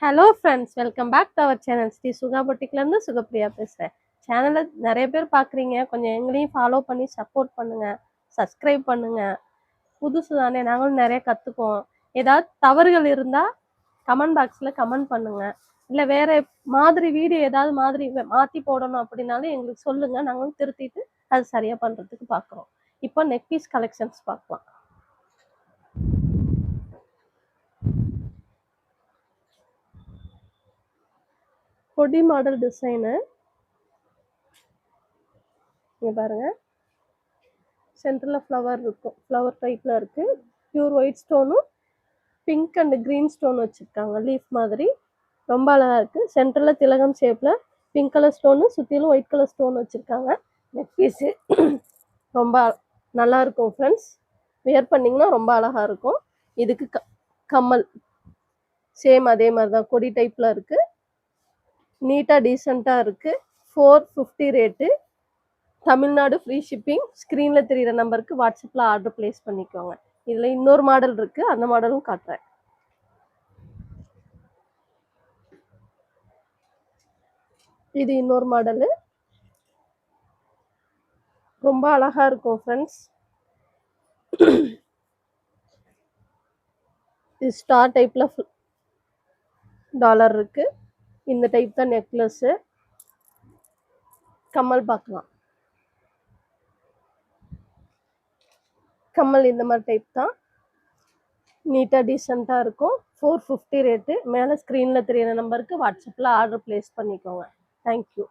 Hello friends, welcome back to our channel. Sri Suga பொட்டிக்லேருந்து சுகப்பிரியா பேசுகிறேன். சேனலை நிறைய பேர் பார்க்குறீங்க, கொஞ்சம் எங்களையும் ஃபாலோ பண்ணி சப்போர்ட் பண்ணுங்கள், சப்ஸ்கிரைப் பண்ணுங்கள். புதுசு தானே, நாங்களும் நிறைய கற்றுக்குவோம். ஏதாவது தவறுகள் இருந்தால் கமெண்ட் பாக்ஸில் கமெண்ட் பண்ணுங்கள். இல்லை வேறு மாதிரி வீடியோ ஏதாவது மாதிரி மாற்றி போடணும் அப்படின்னாலும் எங்களுக்கு சொல்லுங்கள், நாங்களும் திருத்திட்டு அது சரியாக பண்ணுறதுக்கு பார்க்குறோம். இப்போ நெக் பீஸ் கலெக்ஷன்ஸ் பார்க்கலாம். கொடி மாடல் டிசைனு இங்கே பாருங்கள், சென்டரில் ஃப்ளவர் இருக்கும், ஃப்ளவர் டைப்பில் இருக்குது. பியூர் ஒயிட் ஸ்டோனும் பிங்க் அண்ட் க்ரீன் ஸ்டோன் வச்சுருக்காங்க, லீஃப் மாதிரி. ரொம்ப அழகாக இருக்குது. சென்டரில் திலகம் ஷேப்பில் பிங்க் கலர் ஸ்டோனு, சுற்றிலும் ஒயிட் கலர் ஸ்டோன் வச்சுருக்காங்க. நெக் பீஸு ரொம்ப நல்லா இருக்கும் ஃப்ரெண்ட்ஸ், வியர் பண்ணிங்கன்னா ரொம்ப அழகாக இருக்கும். இதுக்கு கம்மல் சேம் அதே மாதிரி தான், கொடி டைப்பில் இருக்குது. நீட்டாக டீசெண்டாக இருக்குது. 450 ரேட்டு. Tamil Nadu free shipping. ஸ்க்ரீனில் தெரிகிற நம்பருக்கு வாட்ஸ்அப்பில் ஆர்டர் ப்ளேஸ் பண்ணிக்கோங்க. இதில் இன்னொரு மாடல் இருக்குது, அந்த மாடலும் காட்டுறேன். இது இன்னொரு மாடலு, ரொம்ப அழகாக இருக்கும் ஃப்ரெண்ட்ஸ். இது ஸ்டார் டைப்பில் டாலர் இருக்குது. இந்த டைப் தான் நெக்லஸ்ஸு. கம்மல் பார்க்கலாம். கம்மல் இந்த மாதிரி டைப் தான், நீட்டாக டீசெண்டாக இருக்கும். 450 ரேட்டு. மேலே ஸ்க்ரீனில் தெரியிற நம்பருக்கு வாட்ஸ்அப்பில் ஆர்டர் ப்ளேஸ் பண்ணிக்கோங்க. தேங்க்யூ.